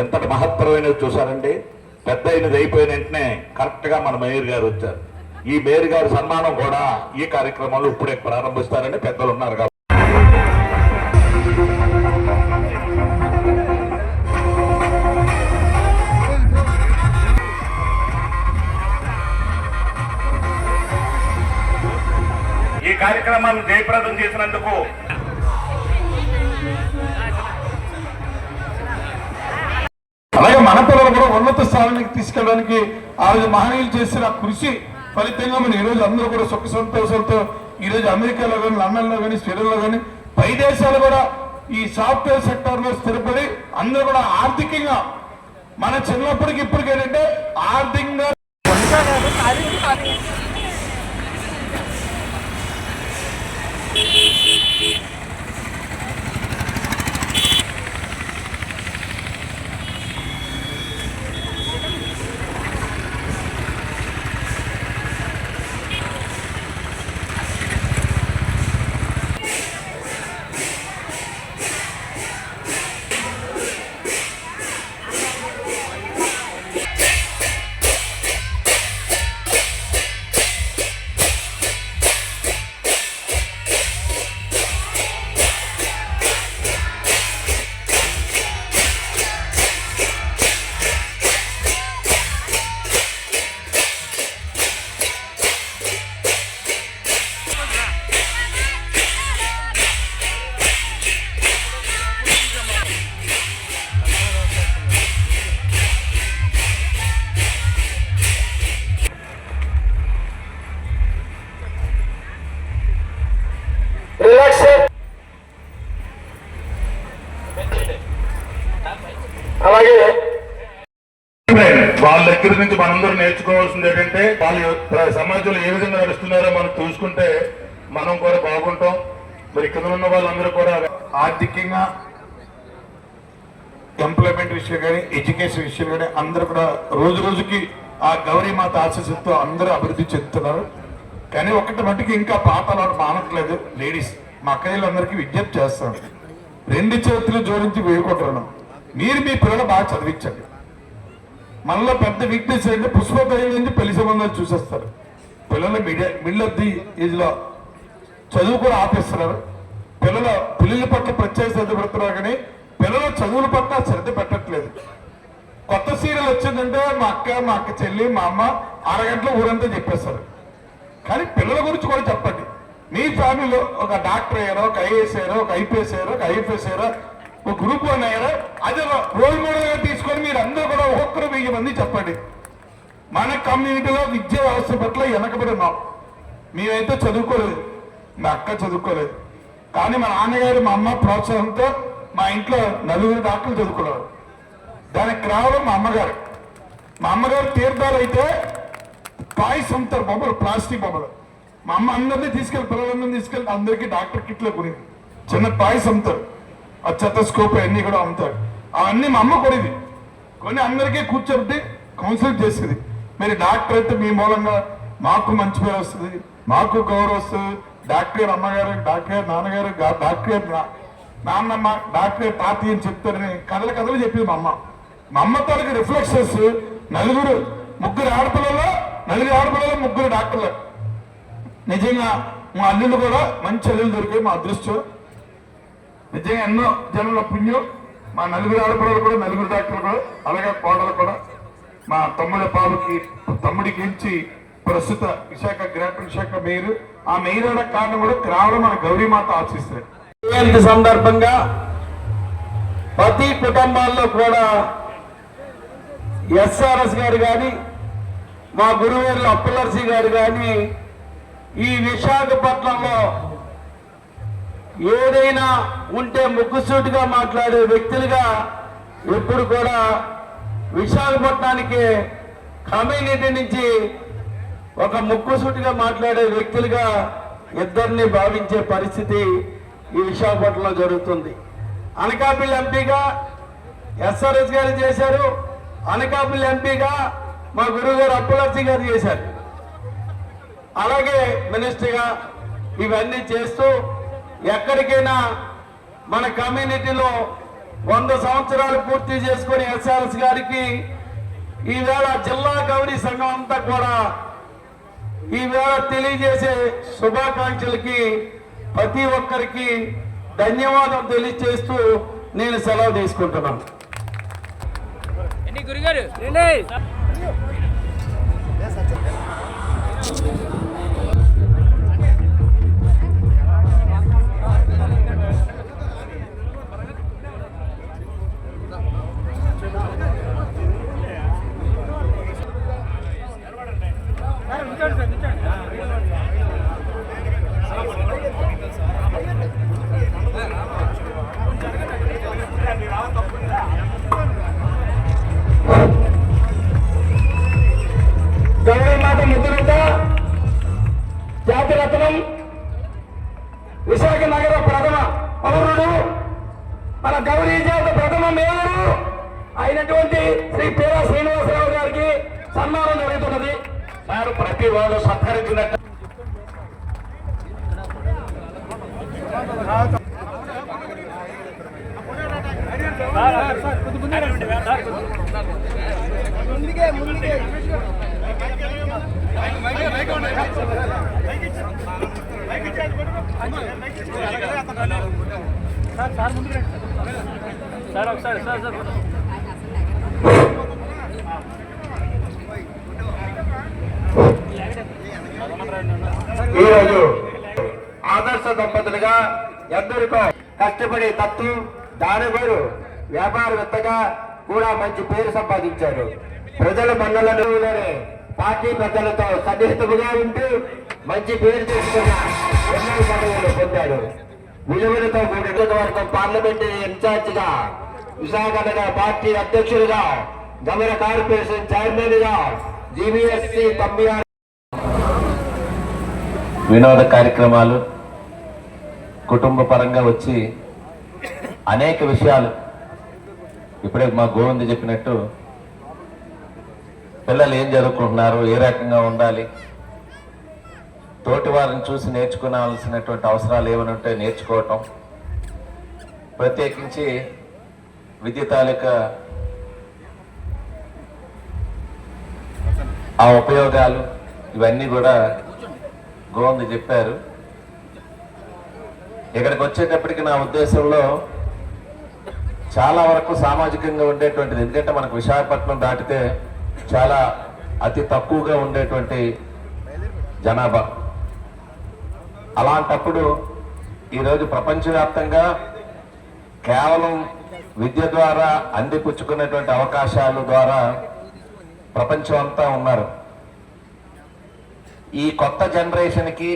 ఎంతటి మహత్తరమైనది చూసారండి. పెద్ద అయినది అయిపోయిన వెంటనే కరెక్ట్ గా మన మేయర్ గారు వచ్చారు. ఈ మేయర్ గారి సన్మానం కూడా ఈ కార్యక్రమాలు ఇప్పుడే ప్రారంభిస్తారని పెద్దలు ఉన్నారు కాబట్టి ఈ కార్యక్రమాన్ని జయప్రదం చేసినందుకు అలాగే మన పిల్లలు కూడా ఉన్నత స్థానానికి తీసుకెళ్ళడానికి ఆ రోజు మహనీయులు చేసిన కృషి ఫలితంగా మనం ఈరోజు అందరూ కూడా సుఖ సంతోషాలతో ఈరోజు అమెరికాలో కానీ లండన్లో కానీ స్వీడన్లో కానీ పై దేశాలు కూడా ఈ సాఫ్ట్వేర్ సెక్టర్ లో స్థిరపడి అందరూ కూడా ఆర్థికంగా మన చిన్నప్పటికి ఇప్పటికి ఏంటంటే ఆర్థికంగా అలాగే వాళ్ళ దగ్గర నుంచి మనందరూ నేర్చుకోవాల్సింది ఏంటంటే వాళ్ళు సమాజంలో ఏ విధంగా నడుస్తున్నారో మనం చూసుకుంటే మనం కూడా బాగుంటాం. మరి కింద ఉన్న వాళ్ళందరూ కూడా ఆర్థికంగా ఎంప్లాయ్మెంట్ విషయం కానీ ఎడ్యుకేషన్ విషయం కానీ అందరూ కూడా రోజు రోజుకి ఆ గౌరీమాత ఆశీస్సుతో అందరూ అభివృద్ధి చెందుతున్నారు. కానీ ఒకటి మటుకు ఇంకా పాతలు మానట్లేదు. లేడీస్ మా అక్కయ్యలందరికీ విజ్ఞప్తి చేస్తాను, 2 చేతులు జోడించి వేయకుంటున్నాం. మీరు మీ పిల్లలు బాగా చదివించండి. మనలో పెద్ద వీక్నెస్ ఏంటంటే పుష్పతయం నుంచి పెళ్లి సంబంధాలు చూసేస్తారు. పిల్లలు మిడిల్ ఆఫ్ ది ఏజ్ లో చదువు కూడా ఆపేస్తున్నారు. పిల్లల పట్ల ప్రత్యేక శ్రద్ధ పెడుతున్నారు, కానీ పిల్లల చదువుల పట్ల శ్రద్ధ పెట్టట్లేదు. కొత్త సీరియల్ వచ్చిందంటే మా అక్క చెల్లి మా అమ్మ అరగంటలో ఊరంతా చెప్పేస్తారు. కానీ పిల్లల గురించి కూడా చెప్పండి. మీ ఫ్యామిలీలో ఒక డాక్టర్ అయ్యారో, ఒక ఐఏఎస్ అయ్యారో, ఒక ఐపీఎస్ అయ్యారో, ఒక ఐఎఫ్ఎస్ అయ్యారో, ఒక గ్రూప్ 1 అయ్యారో, అది రోల్ మోడల్ గా తీసుకొని మీరు అందరూ కూడా ఒక్కొక్కరు 1000 మంది చెప్పండి. మన కమ్యూనిటీలో విద్యా వ్యవస్థ పట్ల వెనకబడి ఉన్నాం. మేమైతే చదువుకోలేదు, మా అక్క చదువుకోలేదు. కానీ మా నాన్నగారు మా అమ్మ ప్రోత్సాహంతో మా ఇంట్లో 4 డాక్టర్లు చదువుకున్నారు. దానికి కారణం మా అమ్మగారు తీర్థాలు అయితే టాయ్స్ అమ్ముతారు, బొమ్మలు, ప్లాస్టిక్ బొమ్మలు. మా అమ్మ అందరినీ పిల్లలందరినీ తీసుకెళ్ళి అందరికీ డాక్టర్ కిట్లో కొనేది. చిన్న టాయ్స్ అమ్ముతారు, ఆ చెత్తస్కోప్ అన్నీ కూడా అమ్ముతారు. అవన్నీ మా అమ్మ కొనేది. కొన్ని అందరికీ కూర్చోబెట్టి కౌన్సిలింగ్ చేసేది. మీరు డాక్టర్ అయితే మీ మూలంగా మాకు మంచి పేరు వస్తుంది, మాకు గౌరవం వస్తుంది. డాక్టర్ అమ్మగారు, డాక్టర్ నాన్నగారు, డాక్టర్ నాన్నమ్మ, డాక్టర్ తాతయ్య అని చెప్తారని కథలు చెప్పింది మా అమ్మ. మా అమ్మ తాలూకు రిఫ్లెక్షన్స్ 3 ఆడపిల్లలు 3 డాక్టర్లు. నిజంగా మా అల్లుళ్ళు కూడా మంచి అల్లుళ్ళు దొరికాయి, మా అదృష్టం. నిజంగా ఎన్నో జనుల పుణ్యం. మా 4 ఆడపిల్లలు కూడా 4 డాక్టర్లు కూడా, అలాగే కోడలు కూడా. మా తమ్ముడికి ఇచ్చి ప్రస్తుత గ్రేటర్ విశాఖ మేయర్. ఆ మేయర్ అనే కారణం కూడా కేవలం మన గౌరీమాత ఆశిస్తారు. జయంతి సందర్భంగా ప్రతి కుటుంబాల్లో కూడా ఎస్ఆర్ఎస్ గారు కానీ, మా గురువేర్ల అప్పలర్సి గారు కానీ ఈ విశాఖపట్నంలో ఏదైనా ఉంటే ముక్కుసూటిగా మాట్లాడే వ్యక్తులుగా ఎప్పుడు కూడా విశాఖపట్నానికి కమ్యూనిటీ నుంచి ఒక ముక్కుసూటిగా మాట్లాడే వ్యక్తులుగా ఇద్దరిని భావించే పరిస్థితి ఈ విశాఖపట్నంలో జరుగుతుంది. అనకాపల్లి ఎంపీగా ఎస్ఆర్ఎస్ గారు చేశారు, అనకాపల్లి ఎంపీగా మా గురువు గారు అప్పలర్సి గారు చేశారు. అలాగే మినిస్టర్గా ఇవన్నీ చేస్తూ ఎక్కడికైనా మన కమ్యూనిటీలో 100 సంవత్సరాలు పూర్తి చేసుకుని ఎస్ఆర్ఎస్ గారికి ఈవేళ జిల్లా గౌరీ సంఘం అంతా కూడా ఈవేళ తెలియజేసే శుభాకాంక్షలకి ప్రతి ఒక్కరికి ధన్యవాదం తెలియజేస్తూ నేను సెలవు తీసుకుంటున్నాను. గురుగారు గౌరీమాత ముద్దులత జాతిరత్నం విశాఖ నగర ప్రథమ పౌరుడు మన గౌరీ జాత ప్రథమ మేయరు అయినటువంటి శ్రీ పేరా శ్రీనివాసరావు గారికి సన్మానం జరుగుతున్నది. సార్ ప్రతి వాళ్ళు సత్కరించినట్టు సార్ ఒకసారి సార్ ఈరోజు ఆదర్శ దంపతులుగా ఎందరికో కష్టపడి తత్తు దానివారు వ్యాపారవేత్తగా కూడా మంచి పేరు సంపాదించారు. ప్రజల మన్నలలోనే పార్టీ పెద్దలతో సన్నిహితముగా ఉంటూ మంచి పేరు తెచ్చుకున్న ఎన్నో పదవులు పొందారు. విలువలతో కూడిన వర్గం పార్లమెంటరీ ఇన్ఛార్జిగా, విశాఖ నగర పార్టీ అధ్యక్షులుగా, గమన కార్పొరేషన్ చైర్మన్ గా, జీవీఎస్సీ 96 వినోద కార్యక్రమాలు కుటుంబ పరంగా వచ్చి అనేక విషయాలు ఇప్పుడే మా గోవింద్ చెప్పినట్టు పిల్లలు ఏం చదువుకుంటున్నారు, ఏ రకంగా ఉండాలి, తోటి వారిని చూసి నేర్చుకోవాల్సినటువంటి అవసరాలు ఏమైనా ఉంటే నేర్చుకోవటం, ప్రత్యేకించి విద్య తాలూకా ఆ ఉపయోగాలు ఇవన్నీ కూడా గోవింద్ చెప్పారు. ఇక్కడికి వచ్చేటప్పటికి నా ఉద్దేశంలో చాలా వరకు సామాజికంగా ఉండేటువంటిది, ఎందుకంటే మనకు విశాఖపట్నం దాటితే చాలా అతి తక్కువగా ఉండేటువంటి జనాభా. అలాంటప్పుడు ఈరోజు ప్రపంచవ్యాప్తంగా కేవలం విద్య ద్వారా అందిపుచ్చుకునేటువంటి అవకాశాల ద్వారా ప్రపంచం అంతా ఉన్నారు. ఈ కొత్త జనరేషన్కి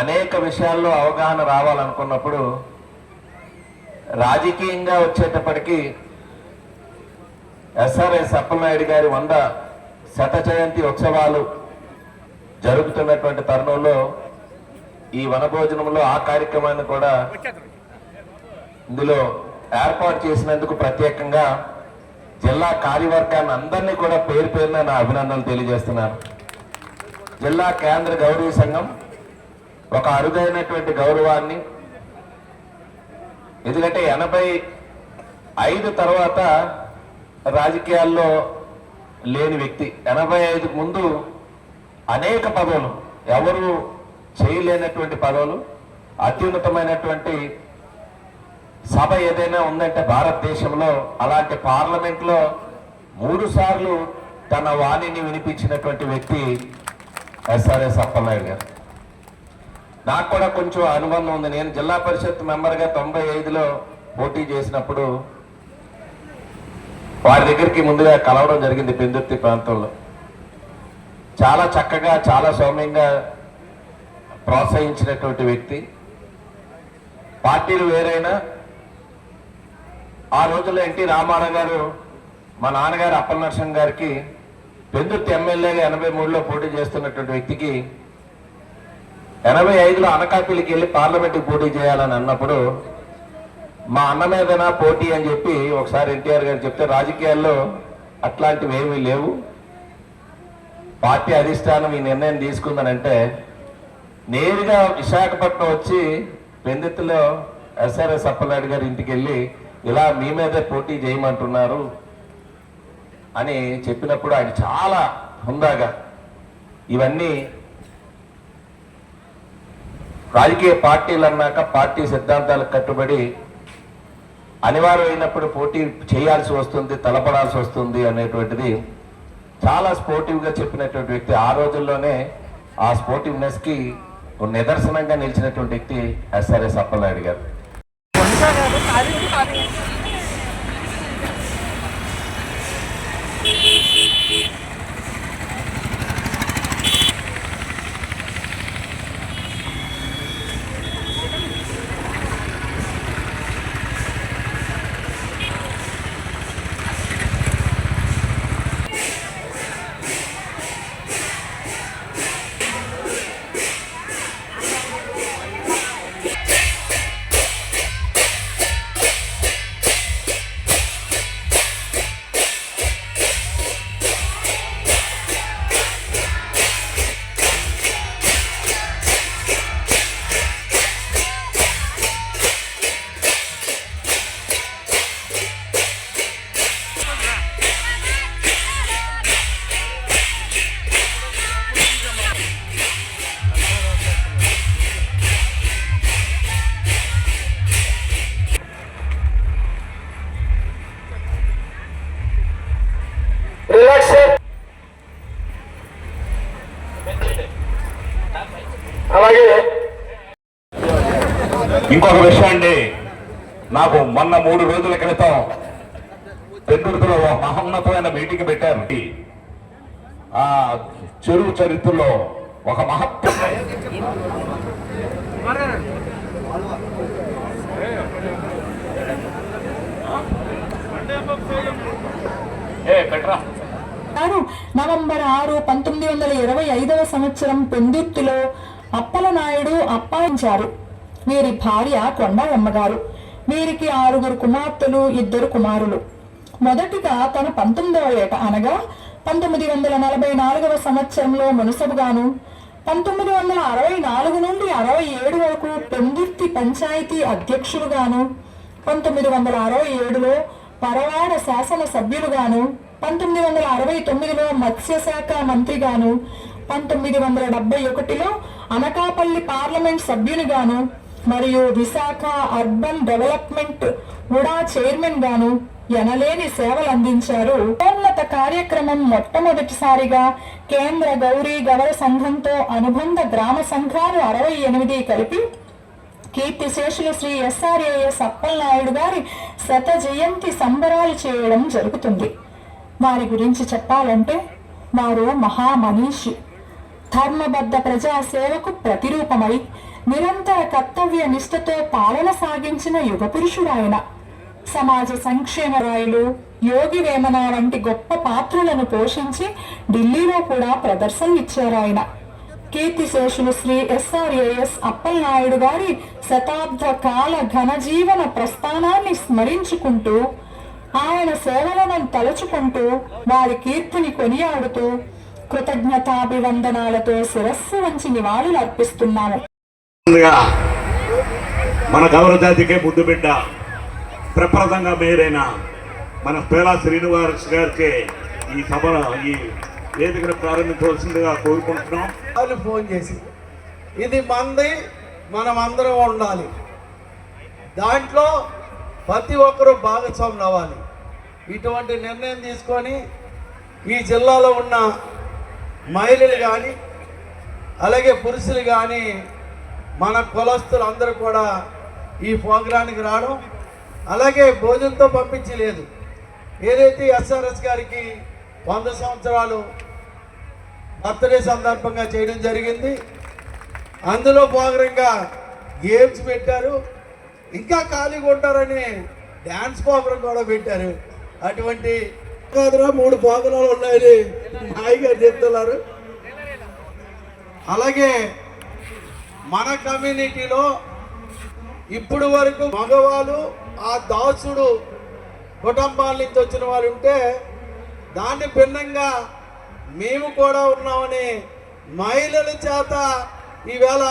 అనేక విషయాల్లో అవగాహన రావాలనుకున్నప్పుడు రాజకీయంగా వచ్చేటప్పటికి ఎస్ఆర్ఎస్ అప్పలనాయుడు గారి 100 శత జయంతి ఉత్సవాలు జరుగుతున్నటువంటి తరుణంలో ఈ వనభోజనంలో ఆ కార్యక్రమాన్ని కూడా ఇందులో ఏర్పాటు చేసినందుకు ప్రత్యేకంగా జిల్లా కార్యవర్గాన్ని అందరినీ కూడా పేరు పేరున నా అభినందనలు తెలియజేస్తున్నాను. జిల్లా కేంద్ర గౌరవ సంఘం ఒక అరుదైనటువంటి గౌరవాన్ని, ఎందుకంటే 85 తర్వాత రాజకీయాల్లో లేని వ్యక్తి, 85 ముందు అనేక పదవులు, ఎవరు చేయలేనటువంటి పదవులు, అత్యున్నతమైనటువంటి సభ ఏదైనా ఉందంటే భారతదేశంలో అలాంటి పార్లమెంట్లో 3 సార్లు తన వాణిని వినిపించినటువంటి వ్యక్తి ఎస్ఆర్ఎస్ అప్పలనాయుడు గారు. నాకు కూడా కొంచెం అనుబంధం ఉంది. నేను జిల్లా పరిషత్ మెంబర్గా 95లో పోటీ చేసినప్పుడు వారి దగ్గరికి ముందుగా కలవడం జరిగింది. పెందుర్తి ప్రాంతంలో చాలా చక్కగా, చాలా సౌమ్యంగా ప్రోత్సహించినటువంటి వ్యక్తి. పార్టీలు వేరైనా ఆ రోజుల్లో ఎన్టీ రామారావు గారు మా నాన్నగారు అప్పల నరసింహ గారికి పెందుర్తి ఎమ్మెల్యేగా 83లో పోటీ చేస్తున్నటువంటి వ్యక్తికి 85లో అనకాపల్లికి వెళ్ళి పార్లమెంట్కి పోటీ చేయాలని అన్నప్పుడు మా అన్న మీదనా పోటీ అని చెప్పి ఒకసారి ఎన్టీఆర్ గారు చెప్తే, రాజకీయాల్లో అట్లాంటివి ఏమీ లేవు, పార్టీ అధిష్టానం ఈ నిర్ణయం తీసుకుందనంటే నేరుగా విశాఖపట్నం వచ్చి పెందుర్తిలో ఎస్ఆర్ఎస్ అప్పలనాయుడు గారి ఇంటికి వెళ్ళి ఇలా మీ మీదే పోటీ చేయమంటున్నారు అని చెప్పినప్పుడు ఆయన చాలా హుందాగా ఇవన్నీ రాజకీయ పార్టీలు అన్నాక పార్టీ సిద్ధాంతాలకు కట్టుబడి అనివార్యమైనప్పుడు పోటీ చేయాల్సి వస్తుంది, తలపడాల్సి వస్తుంది అనేటువంటిది చాలా స్పోర్టివ్గా చెప్పినటువంటి వ్యక్తి. ఆ రోజుల్లోనే ఆ స్పోర్టివ్నెస్కి నిదర్శనంగా నిలిచినటువంటి వ్యక్తి ఎస్ఆర్ఎస్ అప్పలనాయుడు గారు. ఇంకొక విషయం అండి, నాకు మొన్న 3 రోజుల క్రితం పెందుర్తిలో మహోన్నతమైన మీటింగ్ పెట్టారు. ఆ చెరువు చరిత్రలో ఒక నవంబర్ 6, 1925 సంవత్సరం పెందుర్తిలో అప్పలనాయుడు అప్పాయించారు. వీరి భార్య కొండాయమ్మ గారు. వీరికి 6 కుమార్తెలు, 2 కుమారులు. మొదటిగా తన 19వ ఏట అనగా 1944 సంవత్సరంలో మునసబుగాను, 1964 నుండి 67 వరకు పెందుర్తి పంచాయతీ అధ్యక్షులుగాను, 1967లో పరవాడ శాసన సభ్యులుగాను, 1969లో మత్స్యశాఖ మంత్రిగాను, 1971లో అనకాపల్లి పార్లమెంట్ సభ్యునిగాను మరియు విశాఖ అర్బన్ డెవలప్మెంట్ కూడా చైర్మన్ గాను ఎనలేని సేవలు అందించారు. ఉన్నత కార్యక్రమం మొట్టమొదటిసారిగా కేంద్ర గౌరీ గవర సంఘంతో అనుబంధ గ్రామ సంఘాలు 68 కలిపి కీర్తిశేషులు శ్రీ ఎస్ఆర్ఏఎస్ అప్పలనాయుడు గారి 100వ జయంతి సంబరాలు చేయడం జరుగుతుంది. వారి గురించి చెప్పాలంటే వారు మహామనీషి, ధర్మబద్ధ ప్రజాసేవకు ప్రతిరూపమై నిరంతర కర్తవ్య నిష్ఠతో పాలన సాగించిన యుగ పురుషుడాయన. సమాజ సంక్షేమ రాయులు, యోగి వేమన వంటి గొప్ప పాత్రలను పోషించి ఢిల్లీలో కూడా ప్రదర్శనలిచ్చారాయన. కీర్తిశేషులు శ్రీ ఎస్ఆర్ఏఎస్ అప్పలనాయుడు గారి శతాబ్ద కాల ఘనజీవన ప్రస్థానాన్ని స్మరించుకుంటూ, ఆయన సేవలను తలుచుకుంటూ, వారి కీర్తిని కొనియాడుతూ కృతజ్ఞతాభివందనాలతో శిరస్సు వంచి నివాళులు అర్పిస్తున్నాము. మన గౌరవ జాతికే ముద్దు బిడ్డ, ప్రప్రదంగా మేరైన మన పేలా శ్రీనివాస్ గారికి ఈ సభ, ఈ వేదికను ప్రారంభించవలసిందిగా కోరుకుంటున్నాం. వాళ్ళు ఫోన్ చేసి ఇది మంది, మనం అందరం ఉండాలి, దాంట్లో ప్రతి ఒక్కరూ భాగస్వాములు అవ్వాలి. ఇటువంటి నిర్ణయం తీసుకొని ఈ జిల్లాలో ఉన్న మహిళలు కానీ అలాగే పురుషులు కానీ మన కులస్తులు అందరూ కూడా ఈ ప్రోగ్రానికి రావడం, అలాగే భోజనంతో పంపించి లేదు. ఏదైతే ఎస్ఆర్ఎస్ గారికి 100 సంవత్సరాలు బర్త్డే సందర్భంగా చేయడం జరిగింది, అందులో భాగంగా గేమ్స్ పెట్టారు. ఇంకా ఖాళీగా ఉంటారని డ్యాన్స్ ప్రోగ్రాం కూడా పెట్టారు. అటువంటి కాదురా 3 ప్రోగ్రాలు ఉన్నాయని హాయిగా చెప్తున్నారు. అలాగే మన కమ్యూనిటీలో ఇప్పుడు వరకు మగవాళ్ళు ఆ దాసుడు కుటుంబాల నుంచి వచ్చిన వాళ్ళు ఉంటే, దాన్ని భిన్నంగా మేము కూడా ఉన్నామని మహిళల చేత ఈవేళ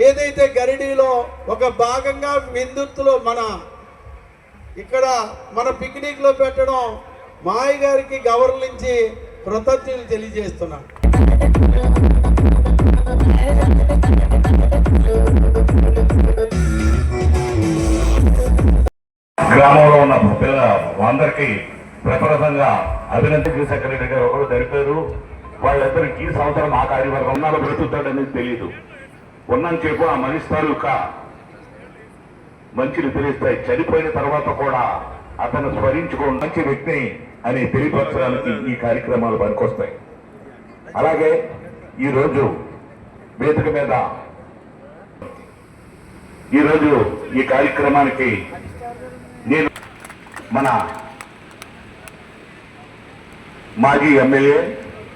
ఏదైతే గరిడీలో ఒక భాగంగా విందుత్తులో మన ఇక్కడ మన పిక్నిక్లో పెట్టడం మాయ గారికి గవర్నర్ నుంచి కృతజ్ఞతలు తెలియజేస్తున్నాను. గ్రామంలో ఉన్న పిల్లల అందరికీ ప్రప్రదంగా అభినందన సెక్రటరీ గారు ఒకరు జరిపారు. వాళ్ళిద్దరికి ఈ సంవత్సరం ఆ కార్యవర్గం ఉన్నాలో బ్రతుకుతాడనేది తెలియదు. ఉన్నని చెప్పు ఆ మనిషి తాలూకా మంచిని తెలుస్తాయి. చనిపోయిన తర్వాత కూడా అతను స్మరించుకో మంచి వ్యక్తి అని తెలియపరచడానికి ఈ కార్యక్రమాలు పనికొస్తాయి. అలాగే ఈరోజు వేదిక మీద ఈరోజు ఈ కార్యక్రమానికి నేను మన మాజీ ఎమ్మెల్యే,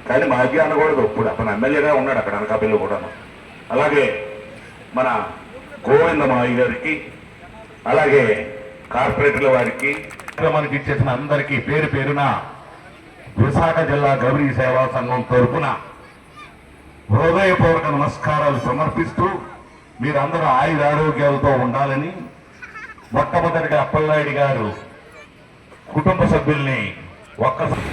కానీ మాజీ అనకూడదు, ఇప్పుడు అతను ఎమ్మెల్యేగా ఉన్నాడు అక్కడ అనకాపల్లిలో కూడా. అలాగే మన గోవిందమాయి గారికి, అలాగే కార్పొరేటర్ల వారికి, మనకి ఇచ్చేసిన అందరికీ పేరు పేరున విశాఖ జిల్లా గౌరీ సేవా సంఘం తరఫున హృదయపూర్వక నమస్కారాలు సమర్పిస్తూ మీరందరూ ఆయురారోగ్యాలతో ఉండాలని మొట్టమొదటిగా అప్పలనాయుడు గారు కుటుంబ సభ్యుల్ని ఒక్కసారి